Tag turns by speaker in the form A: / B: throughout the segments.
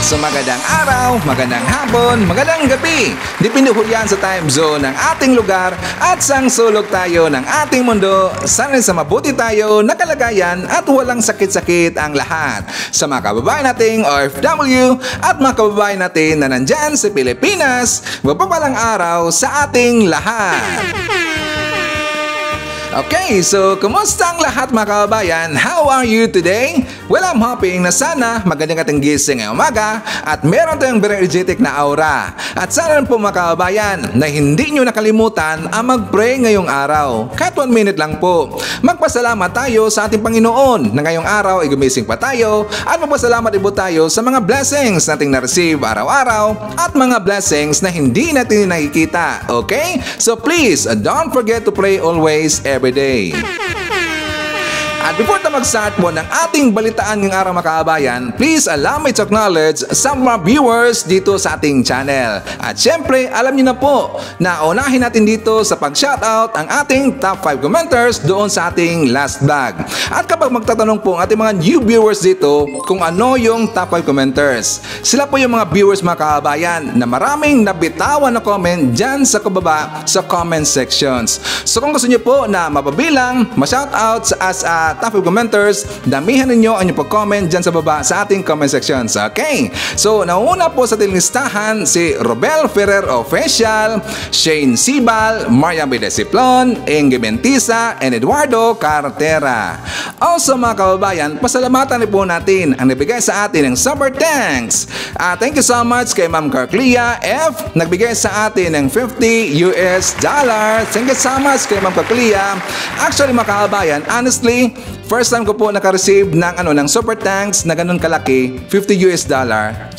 A: So magandang araw, magandang hapon, magandang gabi. Depende po yan sa time zone ng ating lugar at sang sulok tayo ng ating mundo. Sana sa mabuti tayo, nakalagayan at walang sakit-sakit ang lahat. Sa mga kababayan nating OFW at mga kababayan natin na nandyan sa Pilipinas, mapapalang araw sa ating lahat. Okay, so kumusta ang lahat mga kababayan? How are you today? Well, I'm hoping na sana magandang ating gising ngayong umaga at meron tayong very energetic na aura. At sana po mga kababayan na hindi nyo nakalimutan ang mag-pray ngayong araw. Kahit 1 minute lang po. Magpasalamat tayo sa ating Panginoon na ngayong araw ay gumising pa tayo at magpasalamat din po tayo sa mga blessings nating na-receive araw-araw at mga blessings na hindi natin nakikita. Okay? So please, don't forget to pray always every day. At before tayo mag-start po ng ating balitaan ngayong araw mga kababayan, please allow me to acknowledge some of our viewers dito sa ating channel. At syempre, alam niyo na po na unahin natin dito sa pag-shoutout ang ating top 5 commenters doon sa ating last vlog. At kapag magtatanong po ang ating mga new viewers dito kung ano yung top 5 commenters, sila po yung mga viewers mga kababayan na maraming nabitawan na comment dyan sa kababa sa comment sections. So kung gusto niyo po na mapabilang, ma-shoutout as top 5 commenters, damihan ninyo ang inyong pag-comment dyan sa baba sa ating comment sections. Okay? So, nauna po sa ating listahan si Robel Ferrer Official, Shane Sibal, Maria Bidesiplon, Inge Bentisa, and Eduardo Cartera. Also mga kababayan, pasalamatan po natin ang nabigay sa atin ng super thanks. Thank you so much kay Ma'am Carclia F. Nagbigay sa atin ng $50. Thank you so much kay Ma'am Carclia. Actually mga kababayan, honestly, first time ko po naka-receive ng super thanks na ganun kalaki, $50.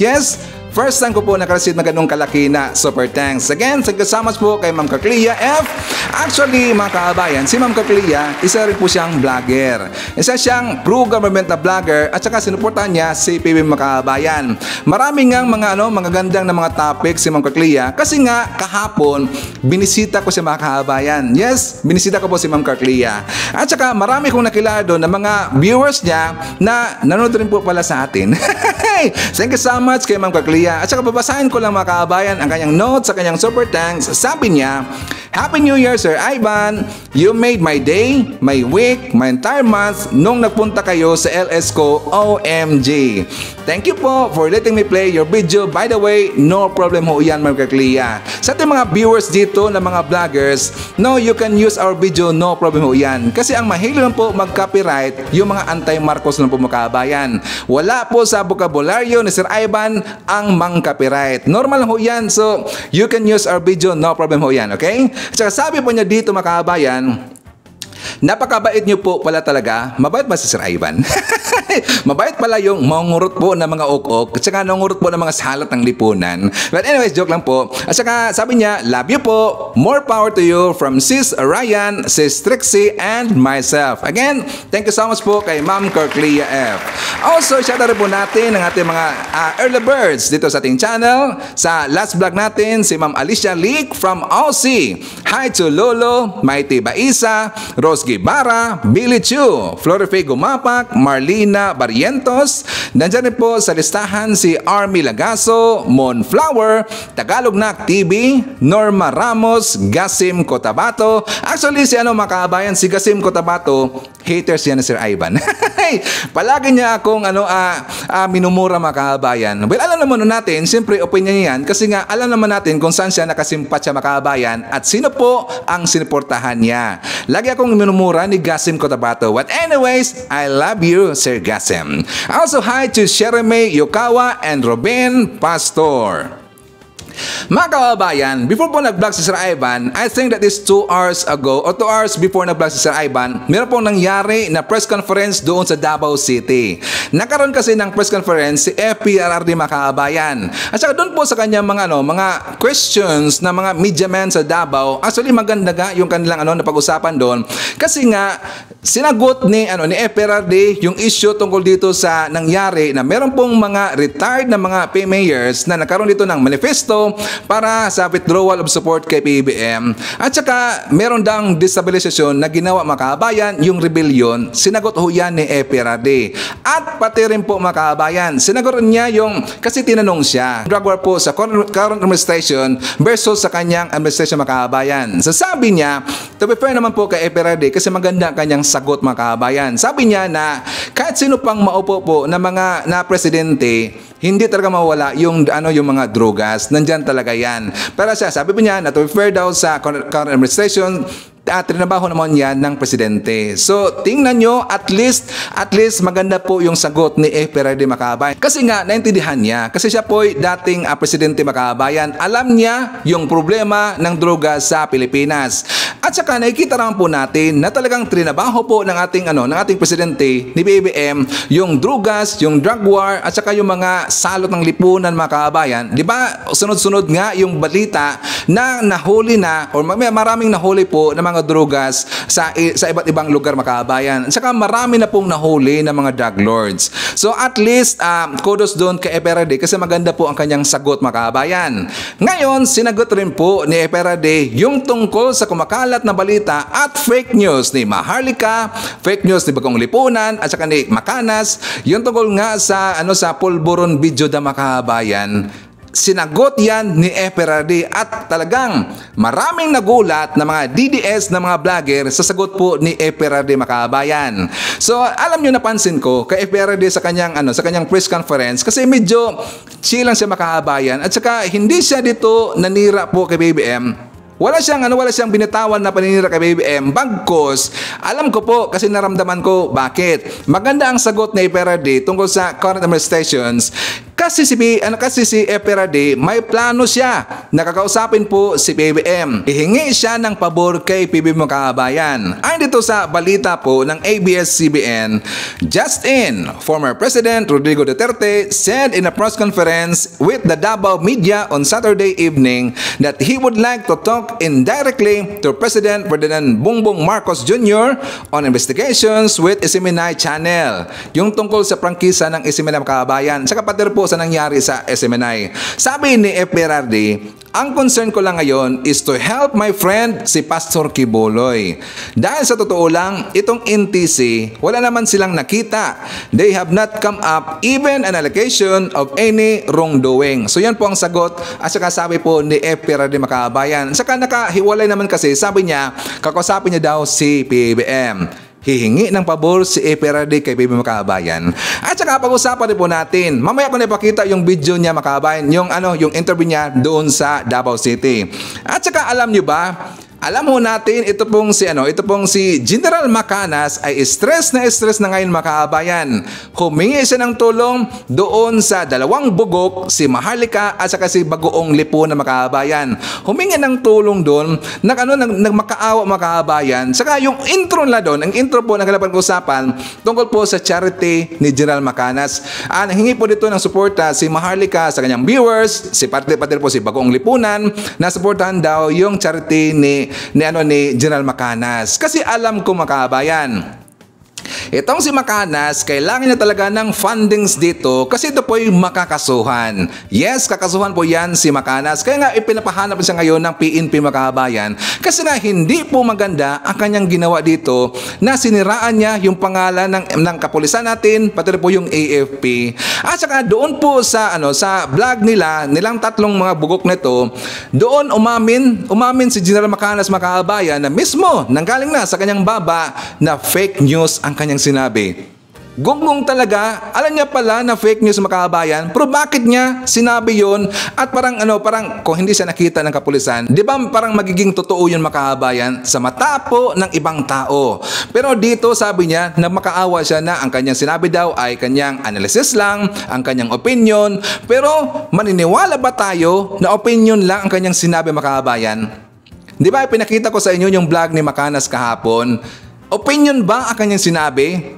A: Yes, first time ko po naka-receive na ganun kalaki na super thanks. Again, thank you so much po kay Ma'am Kaklia F. Actually, mga kababayan, si Ma'am Kaklia, isa rin po siyang vlogger. Isa siyang pro-government na vlogger at saka sinuportahan niya si PB mga kababayan. Maraming nga mga gandang na mga topics si Ma'am Kaklia kasi nga kahapon, binisita ko si mga kababayan. Yes, binisita ko po si Ma'am Kaklia. At saka marami kong nakilala doon na mga viewers niya na nanonood rin po pala sa atin. Thank you so much kay Ma'am Kaklia. At saka babasahin ko lang mga kababayan ang kanyang notes sa kanyang super thanks. Sabi niya, Happy New Year, Sir Ivan. You made my day, my week, my entire month nung nagpunta kayo sa LS ko, OMG. Thank you po for letting me play your video. By the way, no problem ho yan, Ma'am Kaklia. Sa ating mga viewers dito na mga vloggers, no, you can use our video, no problem ho yan. Kasi ang mahilo lang po mag-copyright yung mga anti-Marcos lang po mga kababayan. Wala po sa bokabularyo ni Sir Ivan ang mang-copyright. Normal ho yan. So, you can use our video, no problem ho yan. Okay? At saka sabi po niya dito mga kababayan, napakabait niyo po pala talaga. Mabait ba si Sir Ivan? Mabait pala yung mangurot po ng mga ok-ok at saka nangurot po ng mga salat ng lipunan. But anyways, joke lang po. At saka sabi niya, love you po. More power to you from Sis Ryan, Sis Trixie, and myself. Again, thank you so much po kay Ma'am Carclia F. Also, shout out po natin ang ating mga early birds dito sa ating channel. Sa last vlog natin, si Ma'am Alicia Leak from Aussie. Hi to Lolo, Mighty Baisa, Rose Guevara, Billy Chu, Florife Gumapak, Marlina Barrientos. Nandiyan rin po sa listahan si Army Lagaso, Monflower, Tagalog Nak TV, Norma Ramos, Gasim Cotabato. Actually, si mga kabayan, si Gasim Cotabato, haters yan ni Sir Ivan. Palagi niya akong minumura mga kabayan. Well, alam naman natin, siyempre opinion yan kasi nga alam naman natin kung saan siya nakasimpat siya mga kabayan at sino po ang sinuportahan niya. Lagi akong minumura ni Gasim Cotabato. But anyways, I love you, Sir Gasim. Also, hi to Jeremy Yokawa and Robin Pastor. Mga kababayan, before po nag-vlog si Sir Ivan, I think that is 2 hours ago or 2 hours before nag-vlog si Sir Ivan, meron pong nangyari na press conference doon sa Davao City. Nakaroon kasi ng press conference si FPRRD mga kababayan. At saka doon po sa kanya mga questions na mga media men sa Davao, actually maganda nga yung kanilang napag-usapan doon kasi nga sinagot ni FPRRD yung issue tungkol dito sa nangyari na meron pong mga retired na mga mayors na nagkaroon dito ng manifesto ito para sa withdrawal of support kay PBBM. At saka meron dang destabilisasyon na ginawa mga kababayan, yung rebellion, sinagot ho yan ni Eperade. At pati rin po mga kababayan, sinagot niya yung, kasi tinanong siya, drug war po sa current administration versus sa kanyang administration mga kababayan. Sasabi niya, to be fair naman po kay Eperade kasi maganda ang kanyang sagot mga kababayan. Sabi niya na kahit sino pang maupo po na mga na presidente, hindi talaga mawala yung yung mga drogas. Nandyan talaga yan. Pero siya, sabi po niya na to be fair daw sa current administration, trinabaho naman yan ng presidente. So, tingnan nyo, at least maganda po yung sagot ni Eperade Makabayan. Kasi nga, naintindihan niya. Kasi siya po dating presidente Makabayan. Alam niya yung problema ng droga sa Pilipinas. At saka, nakikita naman po natin na talagang trinabaho po ng ating presidente ni BBM yung drogas, yung drug war, at saka yung mga salot ng lipunan Makabayan. Di ba, sunod-sunod nga yung balita na nahuli na, or maraming nahuli po na mga drogas sa iba't ibang lugar makabayan. Saka marami na pong nahuli ng mga drug lords. So at least kudos doon kay Eperade kasi maganda po ang kanyang sagot makabayan. Ngayon, sinagot rin po ni Eperade yung tungkol sa kumakalat na balita at fake news ni Maharlika, fake news ni Bagong Lipunan at saka ni Macanas, yung tungkol nga sa sa pulburon video da makabayan. Sinagot yan ni Eperade at talagang maraming nagulat na mga DDS na mga vlogger sa sagot po ni Eperade makabayan. So alam nyo, napansin ko kay Eperade sa kanyang press conference kasi medyo chill lang siya makabayan at saka hindi siya dito nanira po kay BBM. Wala siyang binitawan na paninira kay BBM. Bagkos, alam ko po kasi naramdaman ko bakit. Maganda ang sagot ni Eperade tungkol sa current administrations. Kasi si Eperade, may plano siya. Nakakausapin po si PBBM. Ihingi siya ng pabor kay PBBM Makabayan. Ayon dito sa balita po ng ABS-CBN, just in, former President Rodrigo Duterte said in a press conference with the Davao media on Saturday evening that he would like to talk indirectly to President Ferdinand Bongbong Marcos Jr. on investigations with SMNI Channel. Yung tungkol sa prangkisa ng SMNI Makabayan. Sa kapatid po sa nangyari sa SMNI. Sabi ni Eperade, ang concern ko lang ngayon is to help my friend si Pastor Kibuloy. Dahil sa totoo lang, itong NTC, wala naman silang nakita. They have not come up even an allegation of any wrongdoing. So yan po ang sagot at saka sabi po ni Eperade Makabayan. Saka nakahiwalay naman kasi sabi niya, kakausapin niya daw si PBBM. Hihingi ng pabor si Eperade kay PBBM Makabayan. At saka pag-usapan rin po natin, mamaya ko na ipakita yung video niya Makabayan, yung interview niya doon sa Davao City. At saka alam niyo ba, alam mo natin, ito pong si General Macanas ay stress na ngayon makabayan. Humingi siya ng tulong doon sa dalawang bugok, si Maharlika at saka si Bagoong Lipunan makabayan. Humingi ng tulong doon, nagmakaawa makabayan. Saka yung intro na doon, ang intro po ng usapan tungkol po sa charity ni General Macanas. Nanghingi po dito ng suporta si Maharlika sa kanyang viewers, pati po si Bagoong Lipunan na suportahan daw yung charity ni General Macanas. Kasi alam ko makabayan, itong si Macanas, kailangan niya talaga ng fundings dito kasi ito po yung makakasuhan. Yes, kakasuhan po yan si Macanas. Kaya nga ipinapahanap siya ngayon ng PNP makabayan kasi nga hindi po maganda ang kanyang ginawa dito na siniraan niya yung pangalan ng kapulisan natin, pati po yung AFP. At saka doon po sa vlog nilang tatlong mga bugok nito, doon umamin si General Macanas makabayan na mismo nanggaling na sa kanyang baba na fake news ang kanyang sinabi. Gunggong talaga, alam niya pala na fake news makabayan, pero bakit niya sinabi yon? At parang kung hindi siya nakita ng kapulisan, di ba parang magiging totoo yun makabayan sa mata po ng ibang tao. Pero dito sabi niya na makaawa siya na ang kanyang sinabi daw ay kanyang analysis lang, ang kanyang opinion, pero maniniwala ba tayo na opinion lang ang kanyang sinabi makabayan? Di ba pinakita ko sa inyo yung vlog ni Macanas kahapon? Opinion ba ang kanyang sinabi?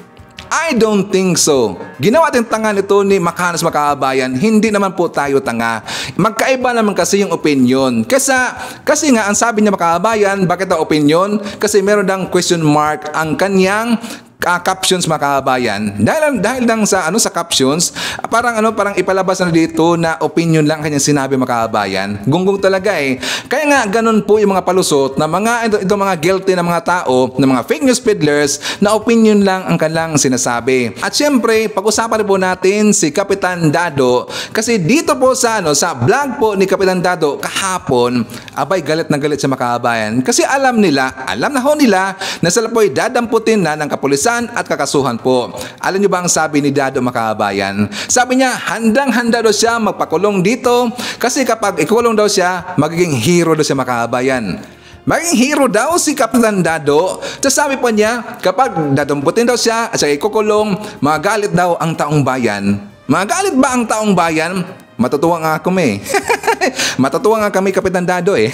A: I don't think so. Ginawa din tanga nito ni Macanas makabayan. Hindi naman po tayo tanga. Magkaiba naman kasi yung opinion. Kasi nga ang sabi niya makabayan, bakit ang opinion? Kasi meron dang question mark ang kanyang captions mga kababayan. Dahil lang sa sa captions, parang ipalabas na dito na opinion lang kanyang sinabi mga kababayan. Gunggong talaga eh. Kaya nga ganun po yung mga palusot na itong mga guilty na mga tao, na mga fake news peddlers na opinion lang ang kanilang sinasabi. At syempre, pag-usapan po natin si Kapitan Dado kasi dito po sa vlog po ni Kapitan Dado kahapon, abay galit na galit sa mga kababayan kasi alam na ho nila na sila po'y dadamputin na ng kapulisan at kakasuhan po. Alam niyo ba ang sabi ni Dado mga kababayan? Sabi niya, handang-handa daw siya magpakulong dito kasi kapag ikulong daw siya, magiging hero daw siya mga kababayan. Maging hero daw si Kapitan Dado. Tapos sabi pa niya, kapag dadamputin daw siya at siya ikukulong, magalit daw ang taong bayan. Magalit ba ang taong bayan? Matutuwa nga kami. Matutuwa nga kami Kapitan Dado eh.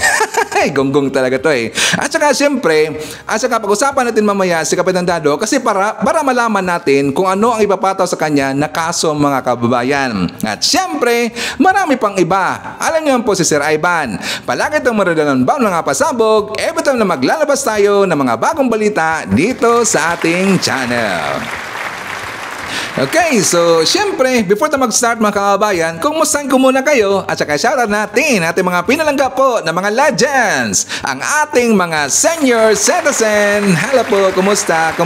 A: Gonggong talaga to eh. At saka siyempre, pag-usapan natin mamaya si Kapitan Dado kasi para malaman natin kung ano ang ipapataw sa kanya na kaso mga kababayan. At siyempre, marami pang iba. Alam niyo po si Sir Ivan. Palagi itong maradalan ba ng mga pasabog every time na maglalabas tayo ng mga bagong balita dito sa ating channel. Okay, so syempre, before tayo mag-start mga kababayan, kumustahin ko muna kayo at saka shoutout natin ating mga pinalangga po na mga legends, ang ating mga senior citizen. Hello po, kumusta?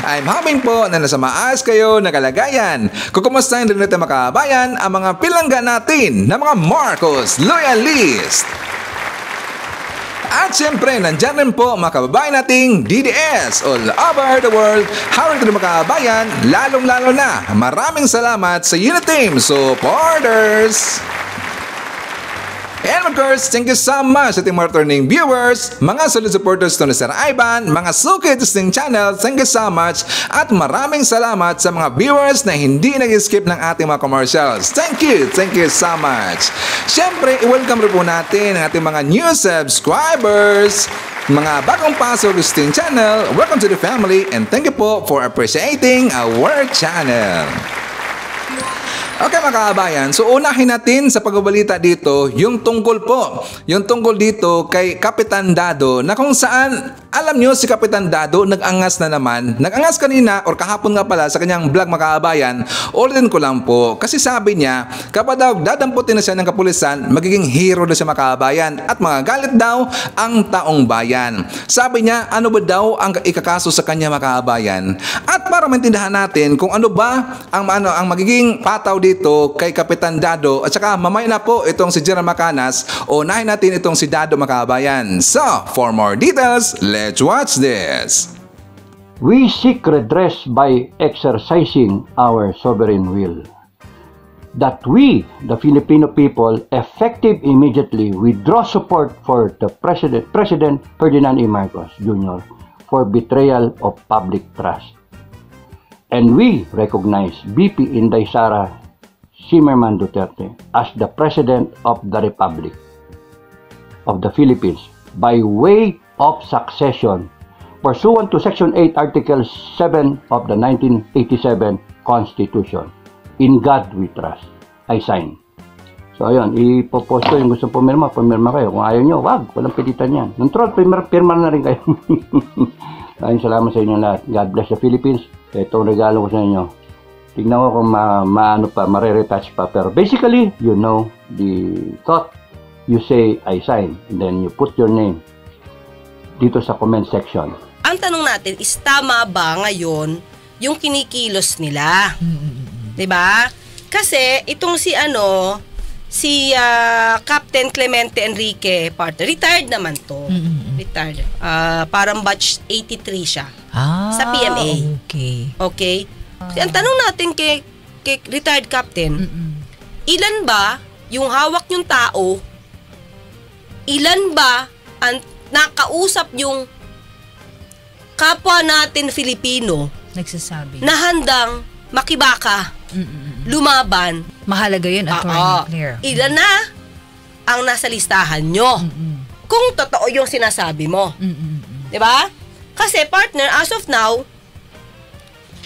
A: I'm hoping po na nasa maayos kayo na kalagayan. Kukumustahin rin natin mga kababayan ang mga pinalangga natin na mga Marcos Loyalist. At syempre, nandyan rin po mga kababayan nating DDS all over the world. Hawak ito mga kababayan, lalong-lalo na. Maraming salamat sa Unit Team supporters. And of course, thank you so much sa ating mga returning viewers, mga solid supporters to ni Sir Ivan, mga suki testing channel, thank you so much. At maraming salamat sa mga viewers na hindi nag-skip ng ating mga commercials. Thank you so much. Siyempre, i-welcome rin po natin ang ating mga new subscribers, mga bagong pasok testing channel. Welcome to the family and thank you po for appreciating our channel. Okay mga kababayan, so unahin natin sa pagbabalita dito yung tungkol dito kay Kapitan Dado na kung saan alam nyo si Kapitan Dado nag-angas kanina or kahapon nga pala sa kanyang vlog mga kababayan. Ulitin ko lang po kasi sabi niya kapag daw dadamputin na siya ng kapulisan, magiging hero na siya mga kababayan at magagalit daw ang taong bayan. Sabi niya ano ba daw ang ikakaso sa kanya mga kababayan at para maintindihan natin kung ano ba ang magiging pataw dito kay Kapitan Dado at saka mamaya na po itong si General Macanas, unahin natin itong si Dado mga kababayan. So, for more details, let's watch this.
B: We seek redress by exercising our sovereign will. That we, the Filipino people, effective immediately withdraw support for the President Ferdinand E. Marcos Jr. for betrayal of public trust. And we recognize BP Inday Sara Zimmerman Duterte as the President of the Republic of the Philippines by way of succession pursuant to Section 8, Article 7 of the 1987 Constitution. In God we trust. I sign. So ayun, ipopost ko yung gusto pumirma kayo. Kung ayaw nyo, wag, walang pilitan yan. Nung troll, pirma na rin kayo. Ayun, salamat sa inyo lahat. God bless the Philippines. Itong regalo ko sa inyo. Tignan ko kung mare-retouch pa. Pero basically, you know the thought. You say, I sign. And then you put your name dito sa comment section.
C: Ang tanong natin is, tama ba ngayon yung kinikilos nila? Diba? Kasi itong si Captain Clemente Enrique, partner, retired naman to. Retired. Parang batch 83 siya. Sa PMA. Okay. Kasi ang tanong natin kay retired captain, ilan ba yung hawak yung tao? Ilan ba ang nakausap yung kapwa natin Filipino
D: nagsasabi
C: na handang makibaka, lumaban?
D: Mahalaga yun, Attorney Claire.
C: Ilan na ang nasa listahan nyo? Kung totoo yung sinasabi mo. Diba? Kasi partner, as of now,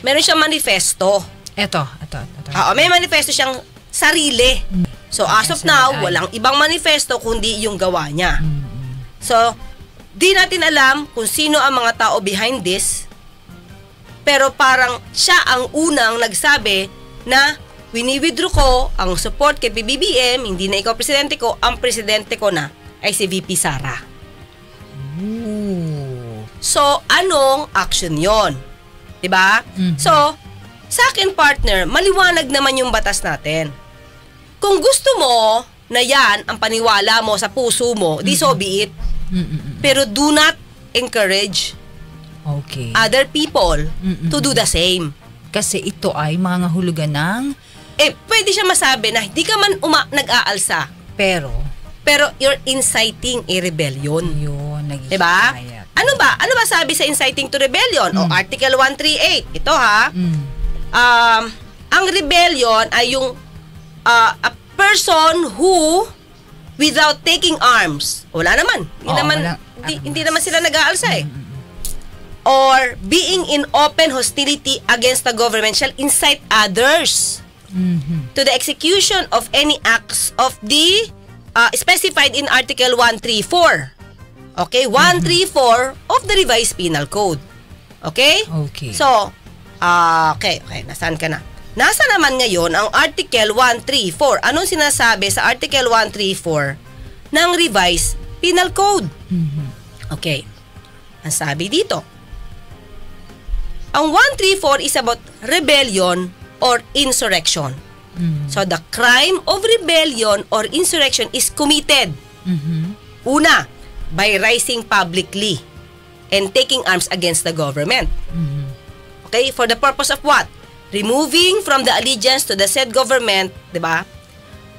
C: meron siyang manifesto.
D: Ito.
C: May manifesto siyang sarili. So, as of now, walang ibang manifesto kundi yung gawa niya. So, di natin alam kung sino ang mga tao behind this. Pero parang siya ang unang nagsabi na wini-withdraw ko ang support kay PBBM, hindi na ikaw presidente ko, ang presidente ko na ay si VP Sara.
D: Ooh.
C: So, anong action yon? Diba? So, sa akin partner, maliwanag naman yung batas natin. Kung gusto mo na yan ang paniwala mo sa puso mo, di so be it. Pero do not encourage other people to do the same.
D: Kasi ito ay mga hulugan ng...
C: Pwede siya masabi na hindi ka man nag-aalsa. Pero you're inciting a rebellion.
D: Yun,
C: diba? Ano ba sabi sa inciting to rebellion? O Article 138. Ito ha. Ang rebellion ay yung a person who without taking arms. Wala naman. Hindi naman sila nag-aalsa eh. Or being in open hostility against the government shall incite others to the execution of any acts of the specified in Article 134. Okay? 134 of the Revised Penal Code. Okay?
D: Okay.
C: So, okay. Nasaan ka na? Nasa naman ngayon ang Article 134. Anong sinasabi sa Article 134 ng Revised Penal Code? Okay. Ang sabi dito, ang 134 is about rebellion or insurrection. So, the crime of rebellion or insurrection is committed. Una, by rising publicly and taking arms against the government. Okay? For the purpose of what? Removing from the allegiance to the said government, diba?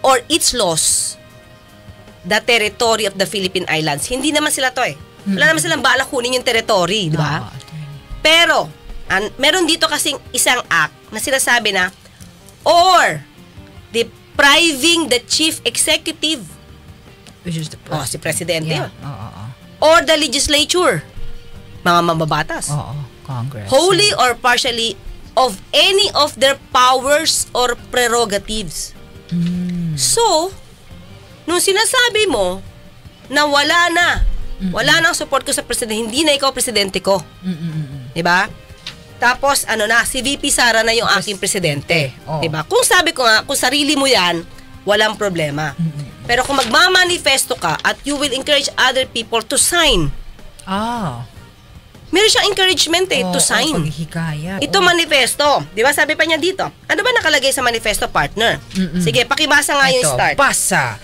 C: Or its laws, the territory of the Philippine Islands. Hindi naman sila to eh. Wala naman silang balak kunin yung territory, diba? Pero, meron dito kasing isang act na sinasabi na, or depriving the chief executive,
D: which is the president.
C: si Presidente yun.
D: Or
C: Or the legislature, mga mambabatas.
D: Congress.
C: Wholly or partially of any of their powers or prerogatives. So, nung sinasabi mo na wala nang support ko sa presidente, hindi na ikaw presidente ko. Diba? Tapos, si VP Sara na yung aking presidente. Diba? Kung sabi ko nga, kung sarili mo yan, walang problema. Pero kung magmamanifesto ka at you will encourage other people to sign. Meron siyang encouragement to sign. Ito manifesto. Di ba sabi pa niya dito? Ano ba nakalagay sa manifesto, partner? Sige, pakibasa nga yung start.
D: Basa.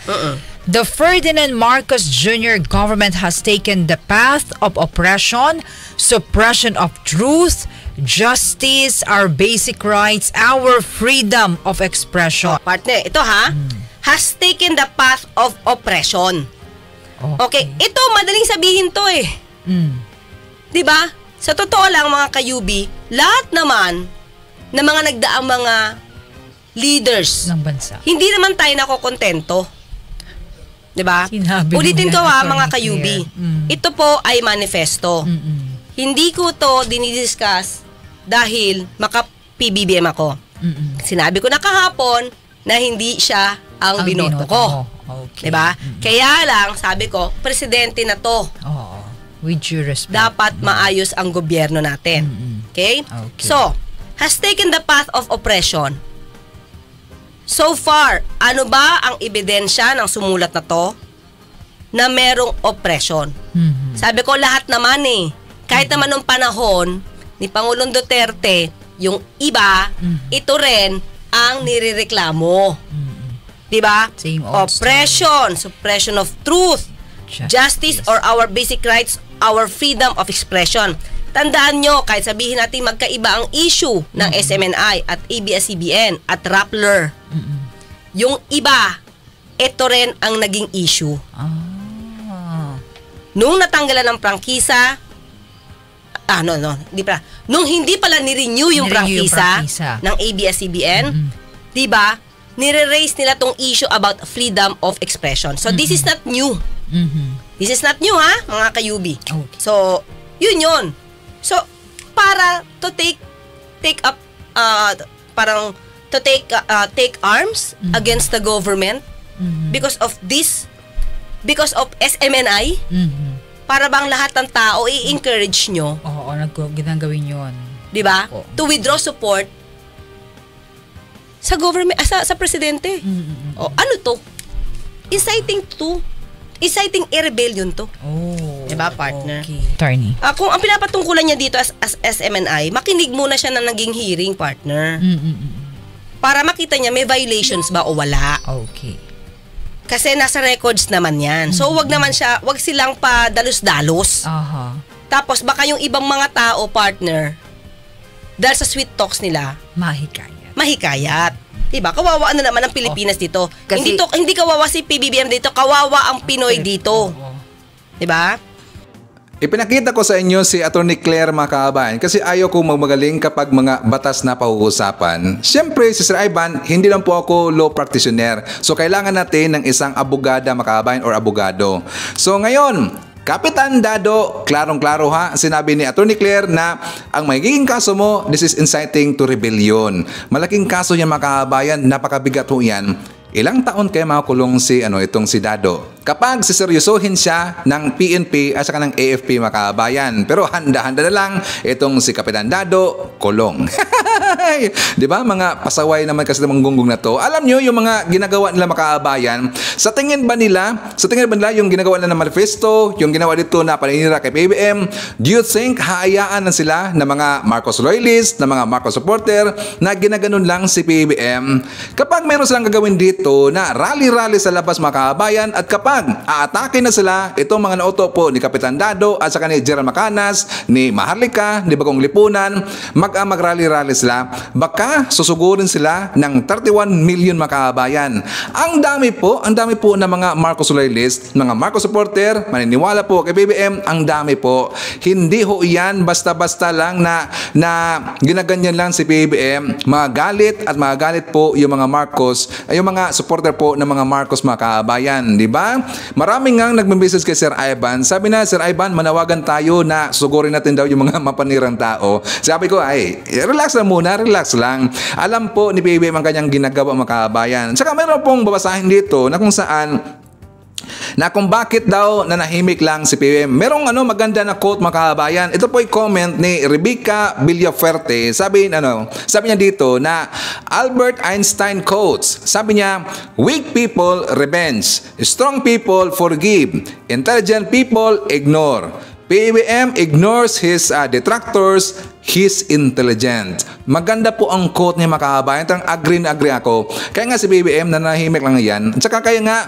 D: The Ferdinand Marcos Jr. government has taken the path of oppression, suppression of truth, justice, our basic rights, our freedom of expression.
C: Partner, ito ha, has taken the path of oppression. Okay, ito madaling sabihin to eh. Diba? Sa totoo lang mga kayubi, lahat naman na mga nagdaang mga leaders
D: ng bansa,
C: hindi naman tayo nakokontento. Diba? Ulitin ko mga kayubi. Ito po ay manifesto. Hindi ko to dinidiscuss dahil maka-PBBM ako. Sinabi ko na kahapon na hindi siya ang binoto ko.
D: Okay.
C: Diba? Kaya lang, sabi ko, presidente na to.
D: With due respect.
C: Dapat maayos ang gobyerno natin. Okay? So, has taken the path of oppression. So far, ano ba ang ebidensya ng sumulat na to na merong oppression? Sabi ko, lahat naman eh. Kahit naman nung panahon ni Pangulong Duterte, yung iba, ito rin ang nirereklamo. Diba? Oppression, suppression of truth, justice or our basic rights, our freedom of expression. Tandaan nyo, kahit sabihin natin magkaiba ang issue ng SMNI at ABS-CBN at Rappler, yung iba, ito rin ang naging issue. Nung natanggalan ng prangkisa, nung hindi pala ni-renew yung prangkisa ng ABS-CBN, diba, nire-raise nila tong issue about freedom of expression. So, this is not new. This is not new, ha, mga kayubi. So, yun. So, para to take up, parang to take arms against the government because of this, because of SMNI, para bang lahat ng tao i-encourage nyo?
D: Ginagawin yun.
C: 'Di ba? To withdraw support sa government, sa presidente. O, ano to? Inciting a rebellion to. Oh. 'Di ba, partner?
D: Okay. Attorney.
C: Kung ang pinapatungkulan niya dito as SMNI, makinig muna siya na naging hearing, partner. Para makita niya may violations ba o wala.
D: Okay.
C: Kasi nasa records naman 'yan. So wag silang pa dalos-dalos. Tapos baka yung ibang mga tao, partner, dahil sa sweet talks nila, mahikayat. Diba? Kawawa na naman ang Pilipinas dito. Kasi, hindi kawawa si PBBM dito, kawawa ang Pinoy dito. Diba?
A: Ipinakita ko sa inyo si Attorney Claire, mga kababayan, kasi ayaw ko magmagaling kapag mga batas na pauusapan. Siyempre, si Sir Ivan, hindi lang po ako law practitioner. So, kailangan natin ng isang abogada, mga kababayan, or abogado. So, ngayon, Kapitan Dado, klarong-klaro ha, sinabi ni Attorney Claire na ang magiging kaso mo, this is inciting to rebellion. Malaking kaso yan, mga kababayan, napakabigat ho yan. Ilang taon kaya makulong itong si Dado kapag siseryosohin siya ng PNP at saka ng AFP, mga kababayan. Pero handa-handa na lang itong si Kapitan Dado, kulong. Di ba? Mga pasaway naman kasi ng gunggong na to. Alam nyo yung mga ginagawa nila, mga kababayan, sa tingin ba nila yung ginagawa nila ng manifesto, yung ginawa dito na paninira kay PBM, do you think haayaan na sila ng mga Marcos loyalists, ng mga Marcos supporter na ginaganon lang si PBM? Kapag meron silang gagawin dito na rally-rally sa labas, mga kababayan, at kapag aatake na sila itong mga nauto po ni Kapitan Dado at saka ni Gerald Macanas, ni Maharlika, ni Bagong Lipunan, mag-rally-rally sila, baka susugurin sila ng 31 million, mga kababayan. Ang dami po ng mga Marcos loyalists, mga Marcos supporter, maniniwala po kay BBM, ang dami po. Hindi ho yan basta-basta lang na ginaganyan lang si BBM. Magalit po yung mga Marcos, ay yung mga supporter po ng mga Marcos, mga kababayan, di ba? Maraming ngang nagme-message kay Sir Ivan. Sabi na, Sir Ivan, manawagan tayo na sugurin natin daw yung mga mapanirang tao. Sabi ko, relax lang muna, relax lang. Alam po ni BBM ang kanyang ginagawa, mga kababayan. Saka meron pong babasahin dito na kung saan kung bakit daw nanahimik lang si PBM. Merong maganda na quote, mga kababayan. Ito po ay comment ni Rebecca Villafuerte. Sabi niya dito na Albert Einstein quotes. Sabi niya, weak people revenge, strong people forgive, intelligent people ignore. PBM ignores his detractors, he's intelligent. Maganda po ang quote niya, mga kababayan. Agree na agree ako. Kaya nga si BBM nanahimik lang yan. At saka kaya nga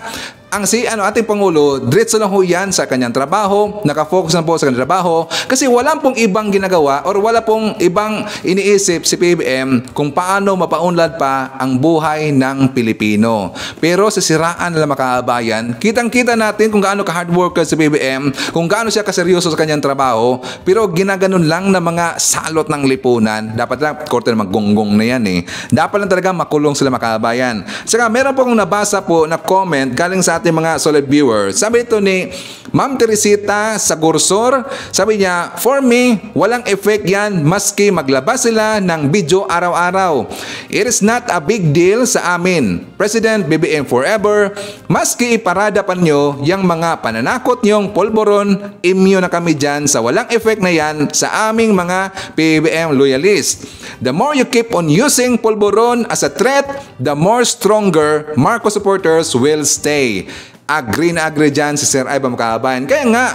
A: ang ating Pangulo, diretso lang ho yan sa kanyang trabaho, nakafocus na po sa kanyang trabaho, kasi wala pong ibang ginagawa or wala pong ibang iniisip si PBM kung paano mapaunlad pa ang buhay ng Pilipino. Pero sisiraan nila, mga kababayan, kitang-kita natin kung gaano ka-hard worker si PBM, kung gaano siya kaseryoso sa kanyang trabaho, pero ginaganon lang na mga salot ng lipunan. Dapat lang, korte na maggonggong na yan Dapat lang talaga makulong sila, mga kababayan. Saka meron po akong nabasa po na comment galing sa ating mga solid viewers. Sabi ito ni Ma'am Teresita Sagursor, sabi niya, for me, walang effect yan maski maglabas sila ng video araw-araw. It is not a big deal sa amin. President BBM forever, maski iparada pa nyo yung mga pananakot nyong polboron, immune na kami dyan sa walang effect na yan sa aming mga PBM loyalists. The more you keep on using polboron as a threat, the more stronger Marcos supporters will stay. Agree na agree dyan si Sir Ivan, mga kababayan. Kaya nga,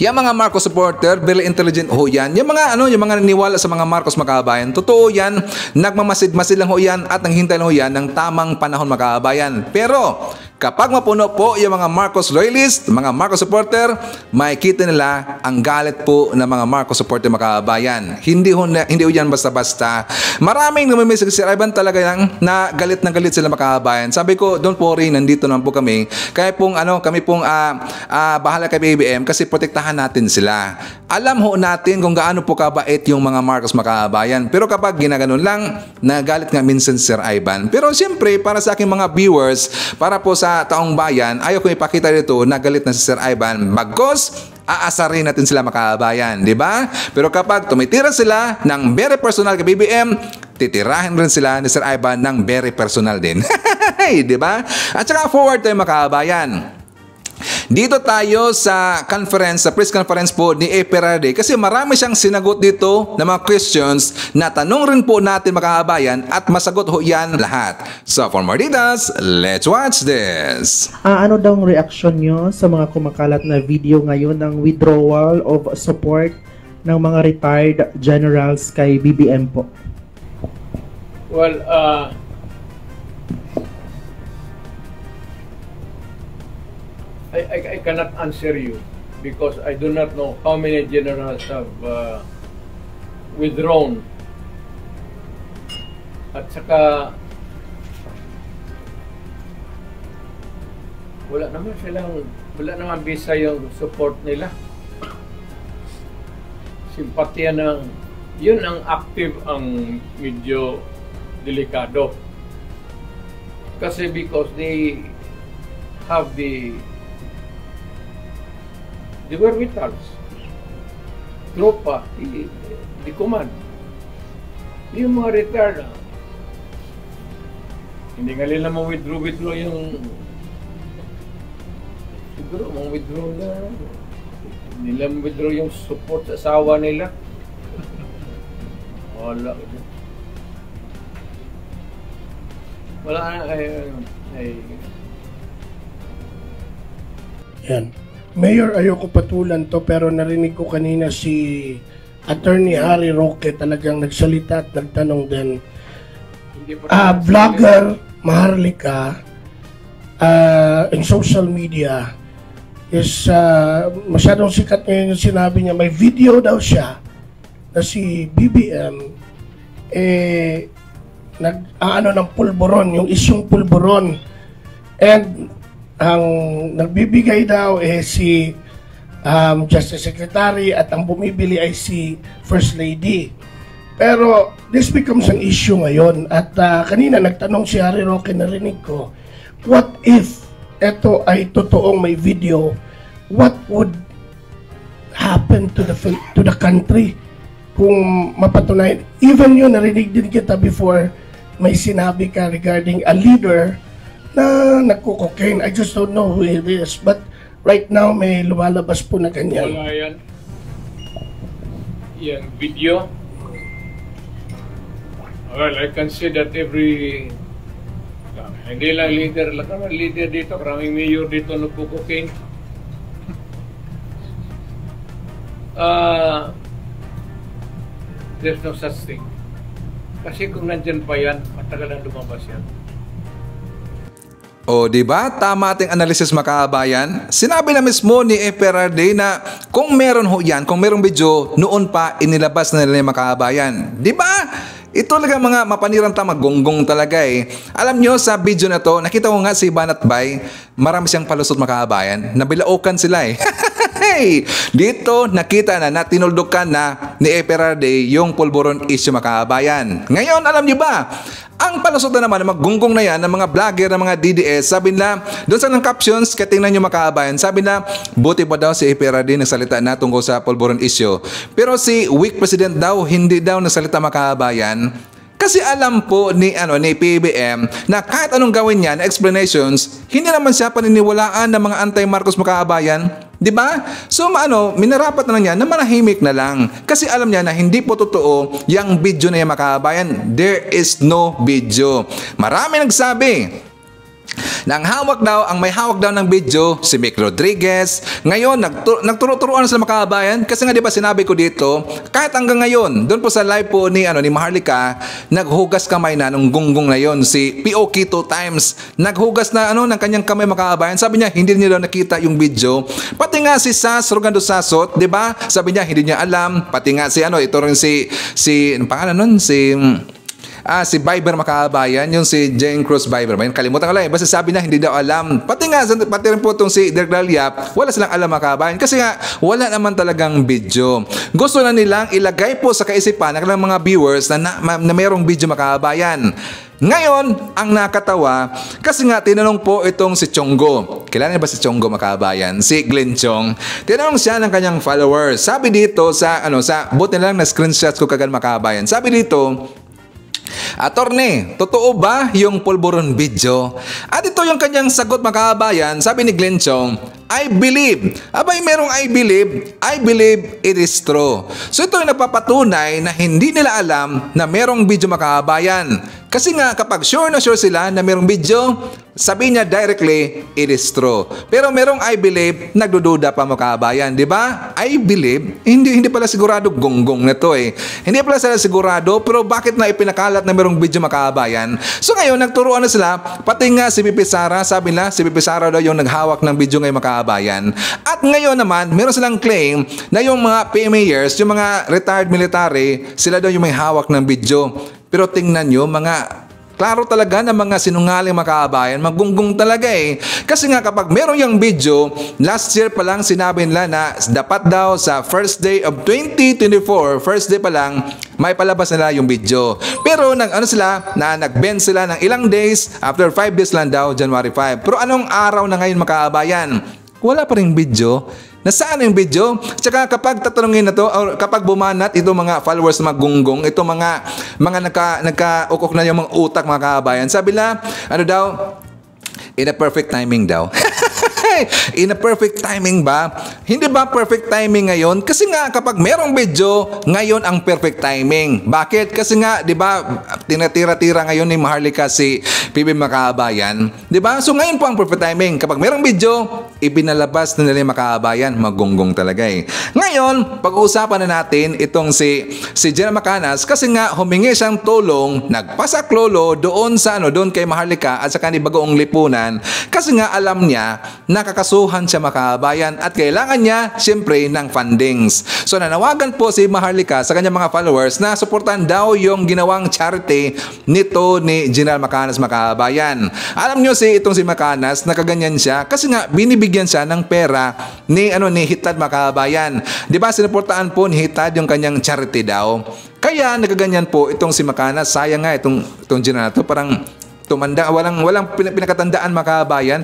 A: yung mga Marcos supporter, very intelligent ho yan. Yung mga naniwala sa mga Marcos, mga kababayan, totoo yan, nagmamasid-masid lang ho yan at nanghintay lang ho yan ng tamang panahon, mga kababayan. Pero kapag mapuno po yung mga Marcos loyalist, mga Marcos supporter, makikita nila ang galit po ng mga Marcos supporter, mga kababayan. Hindi ho yan basta-basta. Maraming namimiss si Sir Ivan, talaga lang na galit sila, mga kababayan. Sabi ko, don't worry, nandito naman po kami. Kaya pong kami pong bahala kay BBM kasi protektahan natin sila. Alam ho natin kung gaano po kabait yung mga Marcos, mga kababayan. Pero kapag ginaganon lang, nagalit nga minsan si Sir Ivan. Pero siyempre, para sa aking mga viewers, para po sa taong bayan, ayaw ko ipakita dito na galit na si Sir Ivan. Bagkos, aasarin natin sila, mga kababayan, di ba? Pero kapag tumitira sila ng very personal kay BBM, titirahin rin sila ni Sir Ivan ng very personal din. Di ba? At saka forward tayo, mga kababayan. Dito tayo sa conference, sa press conference po ni Eperarde kasi marami siyang sinagot dito na mga questions na tanong rin po natin mga kabayan at masagot ho yan lahat. So for more details, let's watch this.
E: Ano daw ang reaction nyo sa mga kumakalat na video ngayon ng withdrawal of support ng mga retired generals kay BBM po?
F: Well, I cannot answer you because I do not know how many generals have withdrawn. At saka wala naman bisa yung support nila. Simpatya ng yun ang active ang medyo delikado. Kasi because they have the wherewithals, tropa, the command. Yung mga retired, hindi nga nila ma-withdraw yung siguro ma-withdraw na hindi nila ma-withdraw yung support sa asawa nila. Wala
G: Yan. Mayor, ayoko patulan to pero narinig ko kanina si Attorney Harry Roque talagang nagsalita at nagtanong din. Vlogger Maharlika in social media is masyadong sikat ngayon yung sinabi niya. May video daw siya na si BBM nag-ano ng pulburon, yung isyong pulburon. And ang nagbibigay daw si Justice Secretary at ang bumibili ay si First Lady. Pero this becomes an issue ngayon at kanina nagtanong si Harry Roque, narinig ko, what if ito ay totoong may video, what would happen to the country kung mapatunayan? Even yun, narinig din kita before, may sinabi ka regarding a leader na nagko-cocaine. I just don't know who it is. But right now, may lumalabas po na ganyan.
F: Wala yan. Yung video. Well, I can say that every... hindi lang leader. Lahat naman leader dito. Maraming mayor dito nagko-cocaine. There's no such thing. Kasi kung nandyan pa yan, matagal na lumabas yan.
A: O diba, tama ating analysis mga kabayan. Sinabi na mismo ni Eperarde na kung meron ho yan, kung merong video, noon pa inilabas na nila yung mga kabayan. Diba? Ito talaga mga mapanirang tama, gonggong talaga eh. Alam nyo sa video na to, nakita ko nga si Banat Bay, marami siyang palusot mga kabayan. Nabilaukan sila eh. Hey! Dito nakita na tinuldukan na ni Eperarde yung pulburon issue mga kabayan. Ngayon, alam nyo ba? Ang palusot na naman ng mga gunggong na yan, ng mga vlogger, ng mga DDS, sabi na, doon sa ng captions, katingnan nyo mga kabayan, sabi na, buti pa daw si Eperarde nagsalita na tungkol sa pulburon issue. Pero si weak president daw, hindi daw nagsalita mga kabayan. Kasi alam po ni PBM na kahit anong gawin niya na explanations, hindi naman siya paniniwalaan ng mga anti-Marcos mga kabayan. Diba? So minarapat na niya na manahimik na lang. Kasi alam niya na hindi po totoo yung video na yung mga kabayan. There is no video. Marami nagsabi na ang may hawak daw ng video si Mick Rodriguez. Ngayon nagturo-turuan na sila mga kabayan kasi nga diba sinabi ko dito, kahit hanggang ngayon doon po sa live po ni Maharlika, naghugas kamay na nung gunggong na yon, si POK 2 times naghugas na ng kanyang kamay mga kabayan. Sabi niya hindi niya daw nakita yung video. Pati nga si Sas Rogando Sasot, diba? Sabi niya hindi niya alam. Pati nga si ito rin si anong pangalan nun? Si Viber makabayan, yung si Jane Cruz Viber. Kalimutan ko lang. Basta sabi na hindi daw alam. Pati rin po itong si Dirk Dalyap, wala silang alam makabayan. Kasi nga, wala naman talagang video. Gusto na nilang ilagay po sa kaisipan ng mga viewers na mayroong video makabayan. Ngayon, ang nakatawa, kasi nga tinanong po itong si Chonggo. Kilala niya ba si Chonggo makabayan? Si Glenn Chong. Tinanong siya ng kanyang followers. Sabi dito buti na lang na screenshots ko kagad makabayan. Sabi dito, Attorney, totoo ba yung pulburon video? At ito yung kanyang sagot mga kabayan. Sabi ni Glenn Chong, I believe. Abay, merong I believe it is true. So ito ay nagpapatunay na hindi nila alam na merong video mga kababayan. Kasi nga kapag sure na sure sila na merong video, sabi niya directly, it is true. Pero merong I believe, nagdududa pa mga kababayan, di ba? I believe, hindi pala sigurado, gonggong na to eh. Hindi pala sila sigurado, pero bakit na ipinakalat na merong video mga kababayan? So ngayon, nagturuan na sila, pati nga si Pipi Sara, sabi na, si Pipi Sara daw yung naghawak ng video ngayon mga kababayan. At ngayon naman, meron silang claim na yung mga PMAers, yung mga retired military, sila daw yung may hawak ng video. Pero tingnan nyo, klaro talaga na mga sinungaling mga kababayan, magunggong talaga eh. Kasi nga kapag meron yung video, last year pa lang sinabi nila na dapat daw sa first day of 2024, first day pa lang, may palabas nila yung video. Pero nag-bend sila ng ilang days, after 5 days lang daw, January 5. Pero anong araw na ngayon mga kababayan? Wala pa ring video. Nasaan yung video? Tsaka kapag tatanungin na to, or kapag bumanat itong mga followers na magunggong, itong mga nagka-ukok na yung mga utak mga kababayan, sabi na, in a perfect timing daw. In a perfect timing ba? Hindi ba perfect timing ngayon? Kasi nga kapag merong video, ngayon ang perfect timing. Bakit? Kasi nga, 'di ba, tinatira-tira ngayon ni Maharlika si PB Makabayan, 'di ba? So ngayon po ang perfect timing. Kapag merong video, ibinalabas na nila yung Makabayan, magunggong talaga eh. Ngayon, pag-uusapan na natin itong si General Macanas kasi nga humingi siyang tulong, nagpasaklolo doon sa doon kay Maharlika at sa kanila Bagoong Lipunan kasi nga alam niya nakakasuhan siya makabayan at kailangan niya siyempre ng fundings. So nanawagan po si Maharlika sa kanyang mga followers na suportahan daw yung ginawang charity nito ni General Macanas makabayan. Alam niyo itong si Macanas nakaganyan siya kasi nga binibigyan siya ng pera ni Hitad makabayan. 'Di ba sinuportahan po ni Hitad yung kanyang charity daw. Kaya nakaganyan po itong si Macanas. Sayang nga itong General to parang tumanda, walang pinakatandaan makabayan,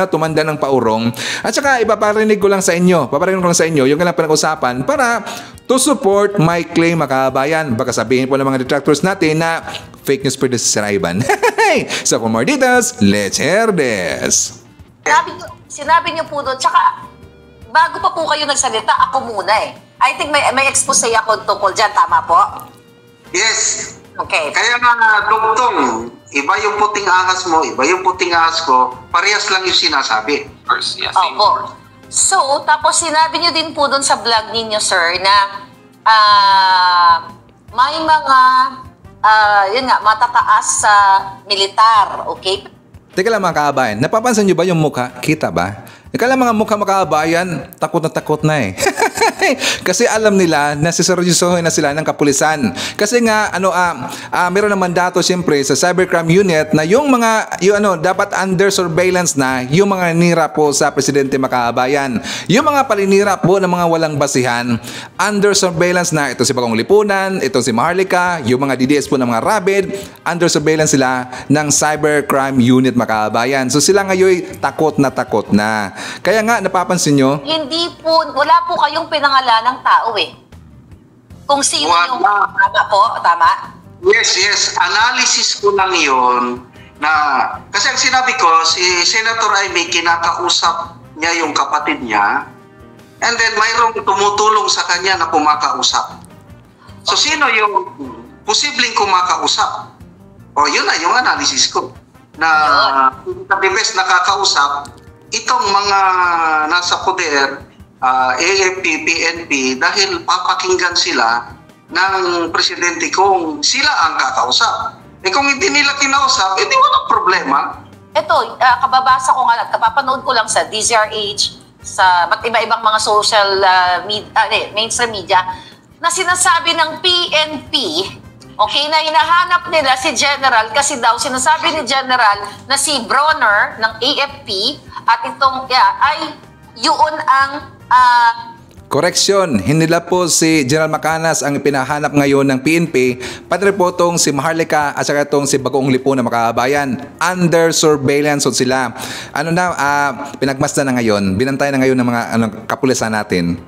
A: tumanda ng paurong. At saka ipaparinig ko lang sa inyo, yung kailang pinag-usapan para to support my claim makabayan. Baka sabihin po ng mga detractors natin na fake news for this si Rayban. So for more details, let's hear this.
H: Sinabi niyo po doon, tsaka bago pa po kayo nagsalita, ako muna eh. I think may expose ako tungkol dyan, tama po?
I: Yes.
H: Okay.
I: Kaya nga, Dugtong, iba yung puting ahas mo, iba yung puting ahas ko, parehas lang yung sinasabi.
H: Opo. So, tapos sinabi niyo din po doon sa vlog ninyo, sir, na may mga, matataas sa militar, okay?
A: Teka lang mga kabayan, napapansin niyo ba yung mukha? Kita ba? Teka lang mga mukha mga kabayan, takot na eh. Kasi alam nila na siseryosohin na sila ng kapulisan. Kasi nga meron ng mandato siyempre sa Cybercrime Unit na yung mga dapat under surveillance na yung mga nira po sa Presidente Makabayan. Yung mga paninira po ng mga walang basihan, under surveillance na ito si Bagong Lipunan, ito si Maharlika, yung mga DDS po ng mga Rabid, under surveillance sila ng Cybercrime Unit Makabayan. So sila ngayon takot na. Kaya nga napapansin nyo,
H: wala po kayong pinangalan ng tao eh. Kung sino yung tama po, tama?
I: Yes. Analysis ko lang yun na, kasi ang sinabi ko, si Senator Amy, kinakausap niya yung kapatid niya and then mayroong tumutulong sa kanya na kumakausap. So sino yung posibleng kumakausap? O yun na yung analysis ko. Na the best nakakausap, itong mga nasa poder, AFP, PNP, dahil papakinggan sila ng presidente kung sila ang kakausap. Kung hindi nila kinausap, edi walang problema.
H: Ito, kababasa ko nga, kapapanood ko lang sa DZRH, sa iba-ibang mga social mainstream media, na sinasabi ng PNP, okay, na hinahanap nila si General kasi daw sinasabi ni General na si Bronner ng AFP at itong ay yun ang
A: Correction, hindi lang po si General Macanas ang pinahanap ngayon ng PNP, pati po itong si Maharlika at saka itong si Bagoong Lipunan makabayan. Under surveillance sila. Pinagmasdan na ngayon, binantay na ngayon ng mga kapulisan natin.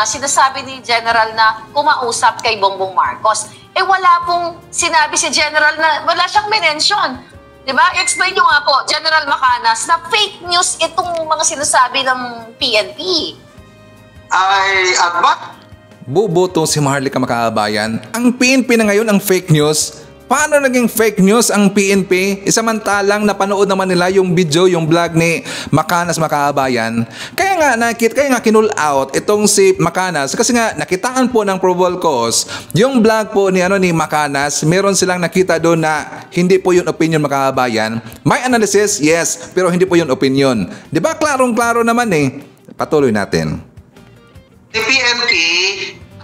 H: Sinasabi ni General na kumausap kay Bongbong Marcos. Wala pong sinabi si General na wala siyang mention Diba? Explain nyo nga po, General Macanas, na fake news itong mga sinasabi ng PNP.
I: Ay, advat.
A: Bubuto si Maharlika mga kababayan. Ang PNP na ngayon ang fake news. Paano naging fake news ang PNP? Isamantalang napanood naman nila yung video, yung vlog ni Macanas mga kababayan. Kaya nga kinull out itong si Macanas kasi nga nakitaan po ng probable cause yung vlog po ni Macanas. Meron silang nakita doon na hindi po yun opinion mga kababayan. May analysis, yes, pero hindi po yun opinion. 'Di ba? Klarong-klaro naman eh. Patuloy natin.
I: Si PNP,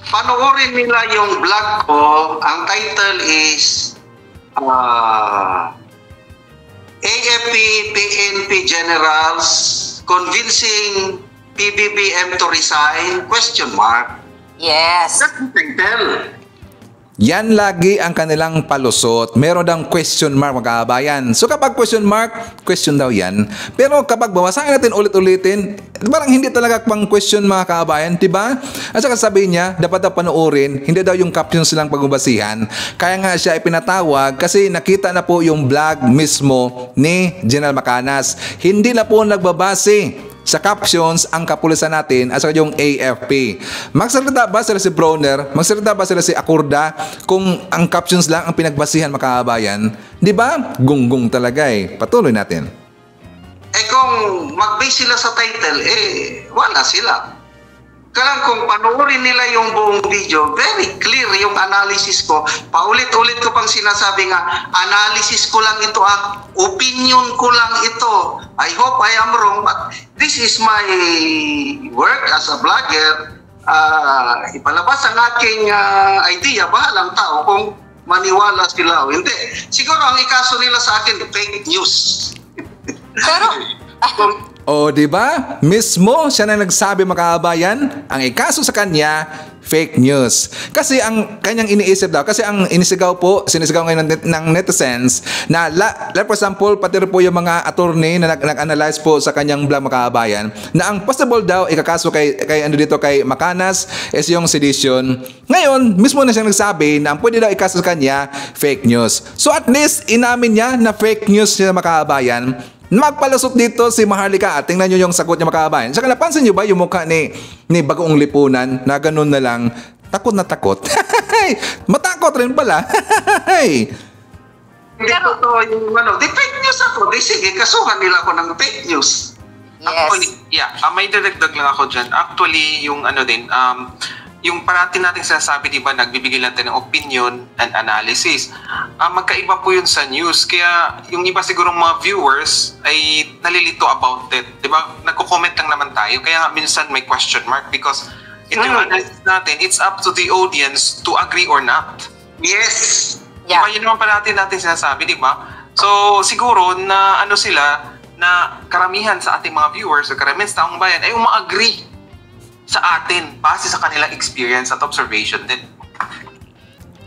I: panoorin nila yung vlog ko. Ang title is AFP PNP Generals Convincing PBBM to Resign? ?
H: Yes.
I: That's the title.
A: Yan lagi ang kanilang palusot. Meron daw question mark mga kababayan. So kapag question mark, question daw yan. Pero kapag babasahin natin ulit-ulitin, parang hindi talaga pang question mga kababayan, diba? At saka sabihin niya, dapat daw panoorin, hindi daw yung captions silang pagbabasihan. Kaya nga siya ipinatawag kasi nakita na po yung vlog mismo ni General Macanas. Hindi na po nagbabase sa captions ang kapulisan natin at saka yung AFP. Magsalita ba sila si Bronner? Magsalita ba sila si Acorda kung ang captions lang ang pinagbasihan mga kababayan? Di ba? Gunggong talaga eh. Patuloy natin.
I: Kung mag-base sila sa title, wala sila. Kaya kung panoorin nila yung buong video, very clear yung analysis ko. Paulit-ulit ko pang sinasabi nga, analysis ko lang ito, opinion ko lang ito. I hope I am wrong, but this is my work as a vlogger. Ipalabas ang aking idea, bahalang tao kung maniwala sila o hindi. Siguro ang ikaso nila sa akin, fake news.
H: Pero...
A: O, di ba? Mismo siya na nagsabi mga kababayan, ang ikaso sa kanya, fake news. Kasi ang kanyang iniisip daw, kasi ang sinisigaw ngayon ng netizens, na for example, pati rin po yung mga attorney na nag-analyze po sa kanyang vlog mga kababayan, na ang possible daw ikakaso kay Macanas is yung sedition. Ngayon, mismo na siya nagsabi na ang pwede daw ikaso sa kanya, fake news. So at least, inamin niya na fake news siya mga kababayan. Magpalusot dito si Maharlika at tingnan nyo yung sagot niya mga kababayan. Saka napansin nyo ba yung mukha ni Bagoong Lipunan na ganun na lang, takot na takot. Matakot rin pala.
I: Hindi totoo yung di fake news ako. Sige, kasuhan nila ako ng fake news.
H: Yes.
J: Actually, may dadagdag lang ako dyan. Actually, yung yung parati nating sinasabi, di ba, nagbibigay lang tayo ng opinion and analysis. Magkaiba po yun sa news. Kaya yung iba sigurong mga viewers ay nalilito about it. Di ba? Nagko-comment lang naman tayo. Kaya minsan may question mark because ito yung analysis natin, it's up to the audience to agree or not.
I: Yes.
J: Yeah. Diba, yun naman parati natin sinasabi, di ba? So, siguro na sila, na karamihan sa ating mga viewers o karamihan sa taong bayan ay uma-agree sa atin base sa kanilang experience at observation din.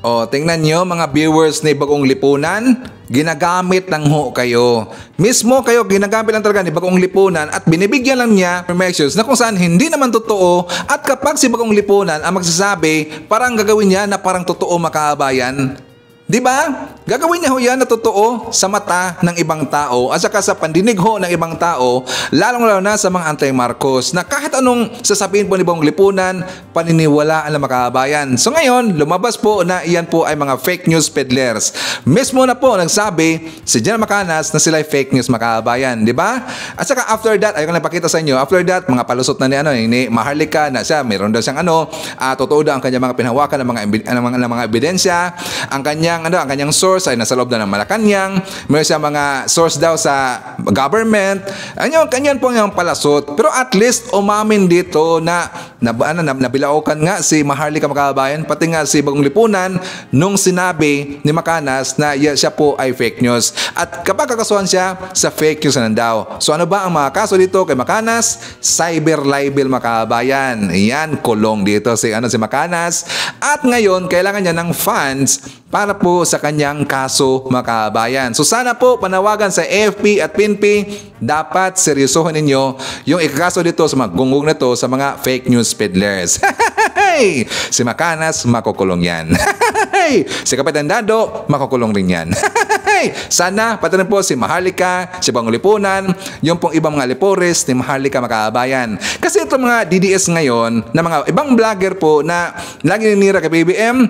A: O, tingnan nyo mga viewers ni Bagoong Lipunan, ginagamit lang ho kayo. Mismo kayo, ginagamit lang talaga ni Bagoong Lipunan at binibigyan lang niya informations na kung saan hindi naman totoo at kapag si Bagoong Lipunan ang magsasabi, parang gagawin niya na parang totoo mga kababayan. Di ba? Gagawin niya ho yan na totoo sa mata ng ibang tao at saka sa pandinig ho ng ibang tao, lalong-lalo na sa mga anti-Marcos na kahit anong sasabihin po ni Bagoong Lipunan, paniniwalaan ng mga kababayan. So ngayon, lumabas po na iyan po ay mga fake news peddlers. Mismo na po nagsabi si General Macanas na sila ay fake news mga kababayan. Di ba? At saka after that, ayoko na pakita sa inyo, after that, mga palusot na ni Maharlika na siya, meron daw siyang totoo daw ang kanyang mga pinahawakan ng mga ebidensya, ang kanyang source ay nasa loob na ng Malacanang. Meron siya mga source daw sa government. Kanyan po yung palasot. Pero at least umamin dito na nabilaukan nga si Maharlika mga kababayan, pati nga si Bagoong Lipunan nung sinabi ni Macanas na siya po ay fake news. At kapag kakasuhan siya sa fake news na daw. So ano ba ang mga kaso dito kay Macanas? Cyber libel mga kababayan. Yan, kulong dito si Macanas. At ngayon, kailangan niya ng funds para po sa kanyang kaso mga kababayan. So sana po panawagan sa AFP at PNP, dapat seryosohin ninyo yung ikakaso dito sa mga gunggong na to sa mga fake news peddlers. Si Macanas, makukulong yan. Si Kapitan Dado, makukulong rin yan. Sana pati rin po si Maharlika, si Pangulipunan, yung pong ibang mga Lipores ni Maharlika mga kabayan. Kasi itong mga DDS ngayon na mga ibang vlogger po na lagi ninira kay BBM,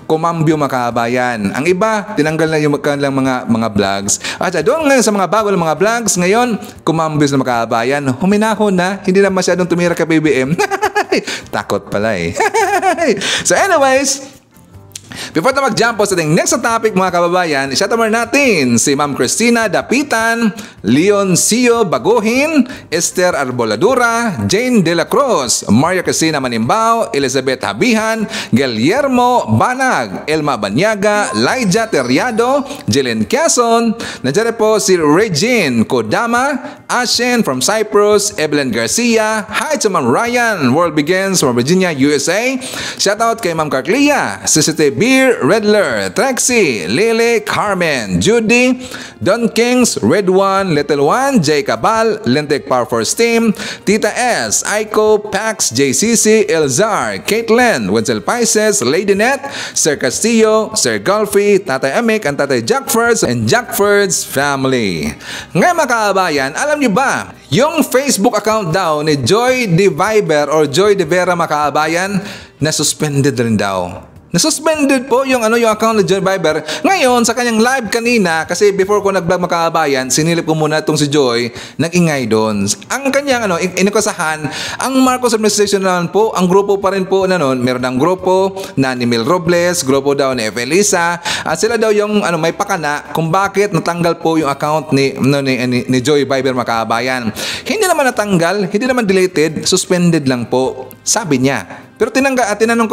A: kumambyo mga kabayan. Ang iba, tinanggal na yung kanilang mga vlogs. At doon ngayon sa mga bago ng mga vlogs, ngayon, kumambyo na mga kabayan. Huminahon na, hindi na masyadong tumira kay BBM. Takot pala eh. So anyways, before na mag-jump po sa ating next topic mga kababayan, isyatamar natin si Ma'am Cristina Dapitan, Leoncio Baguhin, Esther Arboladura, Jane De La Cruz, Maria Cristina Manimbao, Elizabeth Habihan, Guillermo Banag, Elma Banyaga, Laija Terriado, Jelen Quezon, nandiyan po si Regine Kodama, Ashen from Cyprus, Evelyn Garcia, hi to Ma'am Ryan, World Begins from Virginia, USA, shoutout kay Ma'am Carclia, CCTV Beer, Redler, Trexie, Lily, Carmen, Judy, Don Kings, Red One, Little One, Jay Cabal, Lintic Power Force Team, Tita S, Aiko, Pax, JCC, Elzar, Caitlin, Wenzel Paises, Lady Net, Sir Castillo, Sir Golfy, Tatay Amik, and Tatay Jackfords, and Jackfords family. Ngayon mga kabayan, alam niyo ba, yung Facebook account daw ni Joy De Viber or Joy De Vera mga kabayan, na suspended rin daw. Nasuspended po yung account ni Joy Viber. Ngayon, sa kanyang live kanina, kasi before ko nag-vlog mga kabayan, sinilip ko muna itong si Joy, nag-ingay doon. Ang kanyang inikasahan, ang Marcos administration naman po, ang grupo pa rin po na noon, meron ng grupo na ni Mil Robles, grupo daw ni Evelisa, at sila daw yung may pakana kung bakit natanggal po yung account ni Joy Viber mga kabayan. Hindi naman natanggal, hindi naman deleted, suspended lang po, sabi niya. Pero tiningnan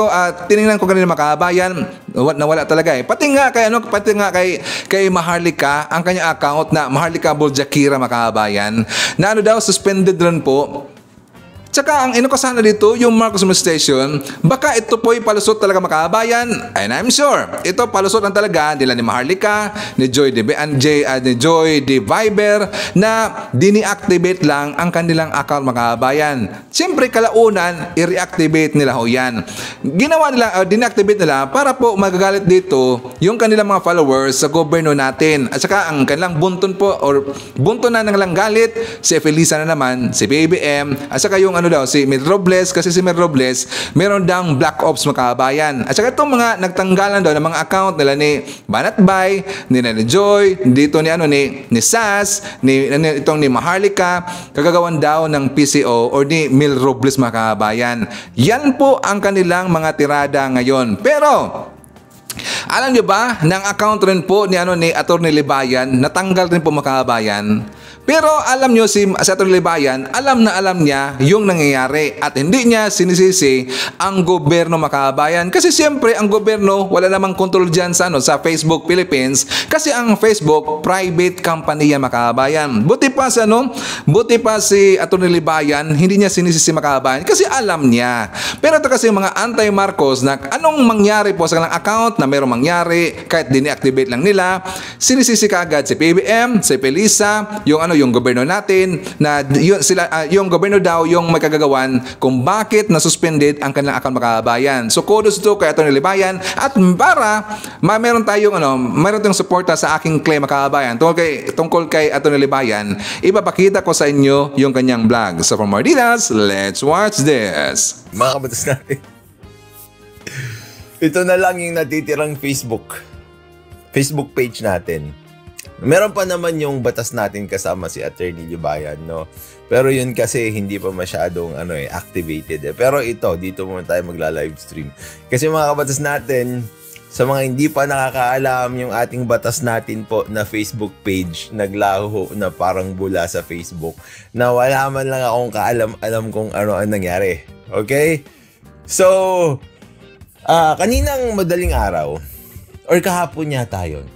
A: ko kanina mga kabayan, nawala talaga eh. Pati nga kay Maharlika, ang kanya account na Maharlika Boljakira mga kabayan, na daw suspended rin po. Tsaka ang inukasana dito, yung Marcos Station, baka ito po'y palusot talaga mga kabayan, and I'm sure, ito palusot lang talaga nila ni Maharlika, ni Joy De Viber, na dini-activate lang ang kanilang account mga kabayan. Siyempre, kalaunan, i-reactivate nila ho yan. Ginawa nila, dini-activate nila para po magagalit dito yung kanilang mga followers sa gobyerno natin. At saka ang kanilang bunton po, or bunton na ng galit, si Felisa na naman, si BBM, at saka yung si Mil Robles, kasi si Mil Robles meron dang black ops mga kabayan. At saka itong mga nagtanggalan daw ng mga account nila ni Banatbay, ni Joy, dito ni Sas, itong ni Maharlika, kagagawan daw ng PCO or ni Mil Robles mga kabayan. Yan po ang kanilang mga tirada ngayon. Pero alam niyo ba, ng account rin po ni Atty. Libayan, natanggal rin po mga kabayan. Pero alam nyo, si Atty. Libayan, alam niya yung nangyayari at hindi niya sinisisi ang gobyerno mga kabayan. Kasi siyempre, ang gobyerno, wala namang kontrol dyan sa Facebook Philippines. Kasi ang Facebook, private company yan mga kabayan. Buti pa si Atty. Libayan, hindi niya sinisisi mga kabayan kasi alam niya. Pero ito kasi mga anti-Marcos na anong mangyari po sa kanilang account na merong mangyari, kahit dini-activate lang nila, sinisisi kaagad si PBM, si Felisa, yung gobyerno natin, na yung gobyerno daw yung may kagagawan kung bakit na-suspended ang kanilang account mga kabayan. So kudos to kay Atty. Libayan, at para meron tayong suporta sa aking claim mga kabayan tungkol kay Atty. Libayan, ipapakita ko sa inyo yung kanyang vlog. So for more details, let's watch this.
K: Mga kabatas natin, ito na lang yung natitirang Facebook page natin. Meron pa naman yung batas natin kasama si Attorney Libayan, no? Pero yun kasi hindi pa masyadong activated. Pero dito muna tayo magla-live stream. Kasi mga kabatas natin, sa mga hindi pa nakakaalam, yung ating batas natin po na Facebook page, naglaho na parang bula sa Facebook, na wala man lang akong kaalam-alam kung ano ang nangyari. Okay? So, kaninang madaling araw, or kahapon yata yun,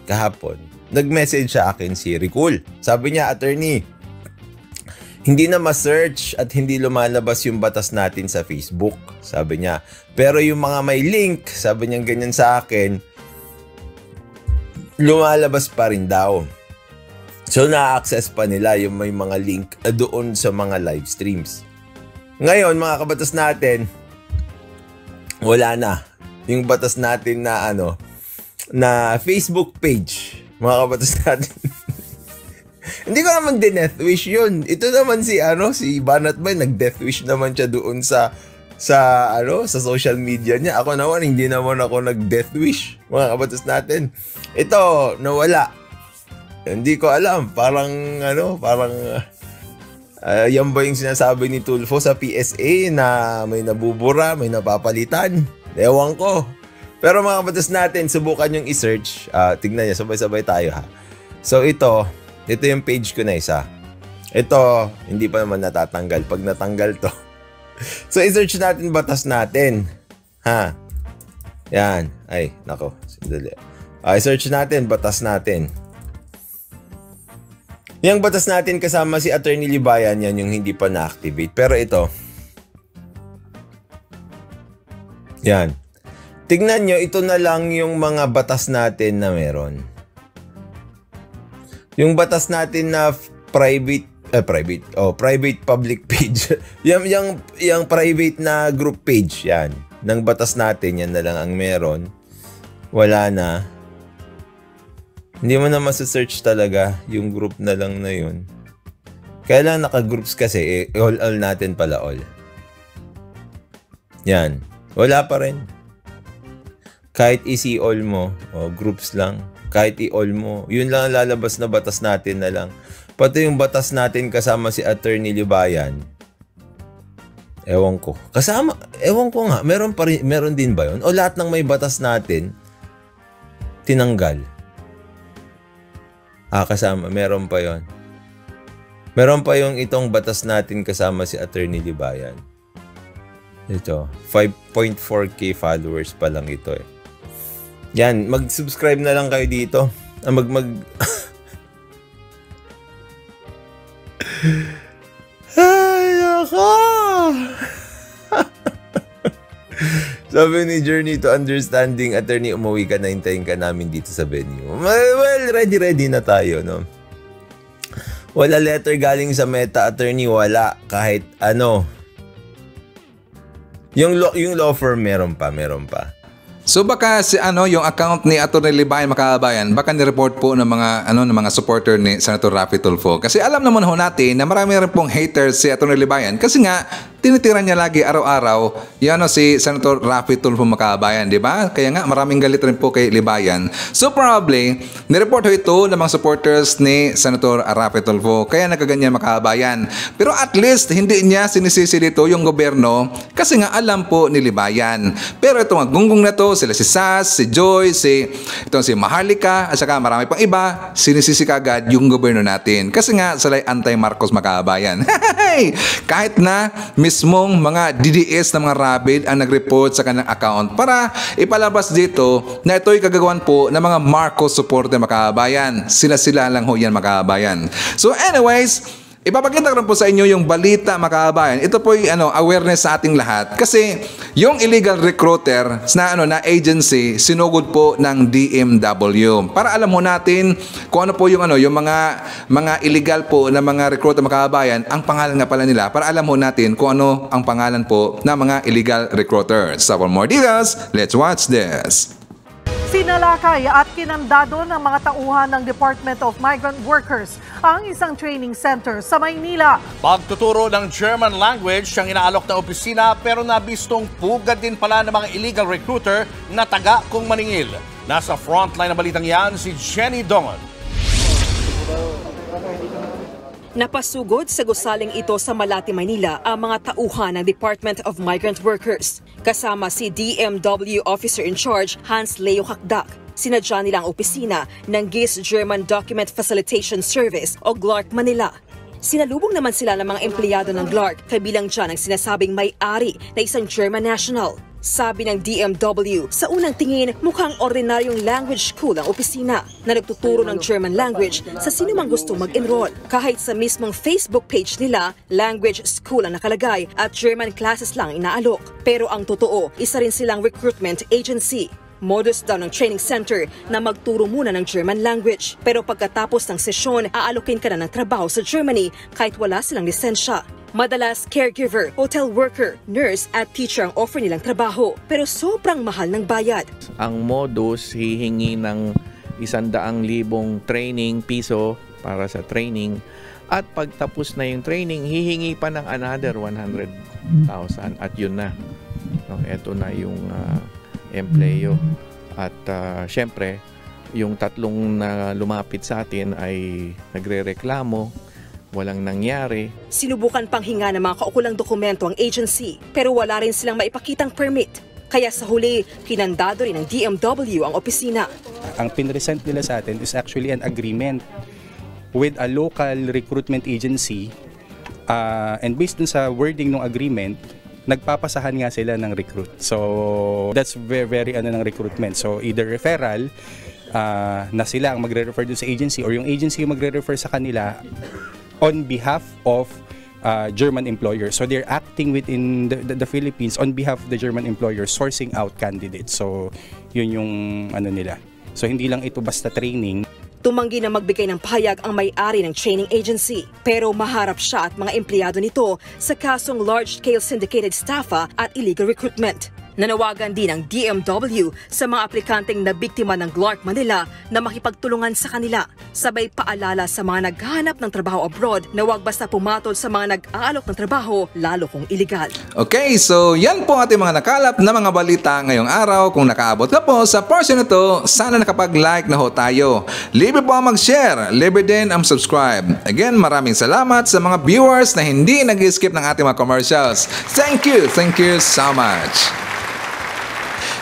K: nag-message sa akin si Ricul. Sabi niya, Attorney, hindi na ma-search at hindi lumalabas yung batas natin sa Facebook. Sabi niya. Pero yung mga may link, sabi niya ganyan sa akin, lumalabas pa rin daw. So, na-access pa nila yung may mga link doon sa mga live streams. Ngayon, mga kabatas natin, wala na. Yung batas natin na na Facebook page mga kabatas natin. Hindi ko naman din-death wish yun. Ito naman si Banat Bay, nag-death wish naman siya doon sa social media niya. Ako naman, hindi naman ako nag-death wish, mga kabatas natin. Ito, nawala. Hindi ko alam. Yan ba yung sinasabi ni Tulfo sa PSA na may nabubura, may napapalitan? Ewan ko. Pero mga kabatas natin, subukan yung i-search. Tignan niyo, sabay-sabay tayo ha. So ito yung page ko na isa. Ito, hindi pa naman natatanggal. Pag natanggal to. So i-search natin batas natin. Ha? Yan. Ay, nako. Sandali. I-search natin batas natin. Yung batas natin kasama si Attorney Libayan, yan yung hindi pa na-activate. Pero ito. Yan. Tignan nyo, ito na lang yung mga batas natin na meron. Yung batas natin na private public page. yung private na group page, yan. Ng batas natin, yan na lang ang meron. Wala na. Hindi mo na masa-search talaga yung group na lang na yun. Kaya lang naka-groups kasi, all natin pala all. Yan. Wala pa rin. Kahit isi all mo, groups lang. Kahit i-all mo, yun lang ang lalabas na batas natin na lang. Pati yung batas natin kasama si Attorney Libayan. Ewan ko. Ewan ko nga, meron din ba yun? O lahat ng may batas natin, tinanggal? Kasama, meron pa yon. Meron pa yung itong batas natin kasama si Attorney Libayan. Ito, 5.4k followers pa lang ito eh. Yan, mag-subscribe na lang kayo dito. Ay, ako! Sabi ni Journey to Understanding, Attorney, umuwi ka na, hintayin ka namin dito sa venue. Well, ready na tayo, no? Wala letter galing sa Meta, Attorney, wala. Kahit ano. Yung law firm, meron pa.
A: So baka yung account ni Atty. Libayan, makabayan, baka ni-report po ng mga supporter ni Senator Raffy Tulfo. Kasi alam naman ho natin na marami rin pong haters si Atty. Libayan kasi nga tinitira niya lagi araw-araw si Senator Raffy Tulfo, makabayan, di ba? Kaya nga maraming galit rin po kay Libayan. So probably ni-report ho ito ng mga supporters ni Senator Raffy Tulfo. Kaya nagkaganyan, makabayan. Pero at least hindi niya sinisisi dito yung gobyerno kasi nga alam po ni Libayan. Pero ito nga gunggong na to, sila si Sas, si Joy, si Maharlika, at saka marami pang iba, sinisisi kagad yung gobyerno natin. Kasi nga, sila anti-Marcos, makabayan. Kahit na mismong mga DDS na mga rabid ang nag-report sa kanilang account para ipalabas dito na ito'y kagagawan po ng mga Marcos supporter, makabayan. Sila lang ho yan, makabayan. So anyways, ipapakita ko rin po sa inyo yung balita, makabayan. Ito po yung awareness sa ating lahat. Kasi yung illegal recruiter na agency, sinugod po ng DMW. Para alam mo natin kung ano po yung mga illegal po na mga recruiter, makabayan, ang pangalan nga pala nila. Para alam mo natin kung ano ang pangalan po ng mga illegal recruiters. So for more details, let's watch this.
L: Sinalakay at kinandado ng mga tauhan ng Department of Migrant Workers ang isang training center sa Maynila.
M: Pagtuturo ng German language ang inaalok na opisina pero nabistong pugad din pala ng mga illegal recruiter na taga kung maningil. Nasa frontline na balitang yan si Jenny Dongon.
N: Napasugod sa gusaling ito sa Malate, Maynila ang mga tauhan ng Department of Migrant Workers. Kasama si DMW Officer in Charge Hans Leo Hakdak. Sinadya nilang opisina ng GIS German Document Facilitation Service o GLARC Manila. Sinalubong naman sila ng mga empleyado ng GLARC, kabilang dyan ang sinasabing may-ari na isang German national. Sabi ng DMW, sa unang tingin mukhang ordinaryong language school ang opisina na nagtuturo ng German language sa sino mang gusto mag-enroll. Kahit sa mismong Facebook page nila, language school ang nakalagay at German classes lang inaalok. Pero ang totoo, isa rin silang recruitment agency. Modus daw ng training center na magturo muna ng German language. Pero pagkatapos ng sesyon, aalokin ka na ng trabaho sa Germany kahit wala silang lisensya. Madalas caregiver, hotel worker, nurse at teacher ang offer nilang trabaho pero sobrang mahal ng bayad.
O: Ang modus hihingi ng 100,000 training piso para sa training. At pag tapos na yung training, hihingi pa ng another 100,000 at yun na. No, ito na yung empleyo. At syempre, yung tatlong na lumapit sa atin ay nagrereklamo, walang nangyari.
N: Sinubukan pang hinga ng mga kaukulang dokumento ang agency pero wala rin silang maipakitang permit. Kaya sa huli, kinandado rin ng DMW ang opisina.
P: Ang pinresent nila sa atin is actually an agreement with a local recruitment agency and based dun sa wording ng agreement, nagpapasahan nga sila ng recruit. So that's very ng recruitment. So either referral na sila ang magre-refer dun sa agency or yung agency yung magre-refer sa kanila on behalf of German employer. So they're acting within the Philippines on behalf of the German employer, sourcing out candidates. So yun yung ano nila. So hindi lang ito basta training.
N: Tumanggi na magbigay ng pahayag ang may-ari ng training agency. Pero maharap siya at mga empleyado nito sa kasong large-scale syndicated staffa at illegal recruitment. Nanawagan din ang DMW sa mga aplikanteng na biktima ng Clark Manila na makipagtulungan sa kanila. Sabay paalala sa mga naghahanap ng trabaho abroad na huwag basta pumatol sa mga nag-aalok ng trabaho, lalo kung illegal.
A: Okay, so yan po ating mga nakalap na mga balita ngayong araw. Kung nakaabot ka po sa portion na to, sana nakapag-like na ho tayo. Libre po ang mag-share, libre din ang subscribe. Again, maraming salamat sa mga viewers na hindi nag-skip ng ating mga commercials. Thank you so much.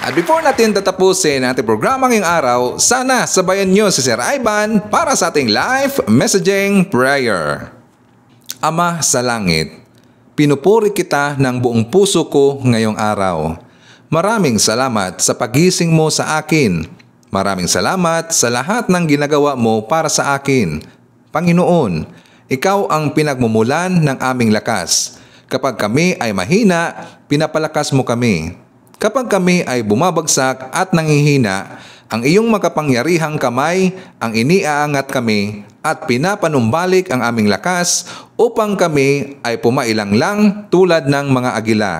A: At before natin tatapusin ang ating programa ngayong araw, sana sabayan nyo si Sir Ivan para sa ating live messaging prayer. Ama sa langit, pinupuri kita ng buong puso ko ngayong araw. Maraming salamat sa pagising mo sa akin. Maraming salamat sa lahat ng ginagawa mo para sa akin. Panginoon, ikaw ang pinagmumulan ng aming lakas. Kapag kami ay mahina, pinapalakas mo kami. Kapag kami ay bumabagsak at nanghihina, ang iyong makapangyarihang kamay ang iniaangat kami at pinapanumbalik ang aming lakas upang kami ay pumailang-lang tulad ng mga agila.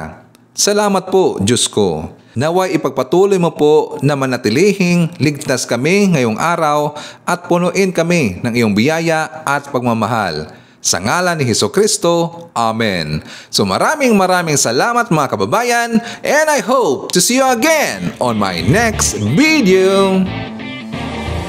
A: Salamat po, Diyos ko. Naway ipagpatuloy mo po na manatilihing ligtas kami ngayong araw at punuin kami ng iyong biyaya at pagmamahal. Sa ngalan ni Hesukristo, Amen. So maraming salamat mga kababayan, and I hope to see you again on my next video.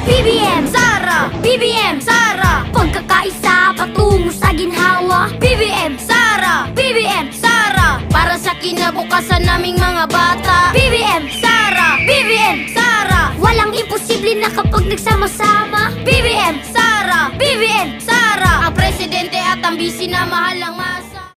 Q: BBM Sara! BBM Sara! Pagkakaisa patungo sa ginhawa. BBM Sara! BBM Sara! Para sa kinabukasan naming mga bata. BBM Sara! BBM Sara! Walang imposible na kapag nagsama-sama. BBM Sara! BBM Sara! Ang presidente at ang bisi na mahal ang mas.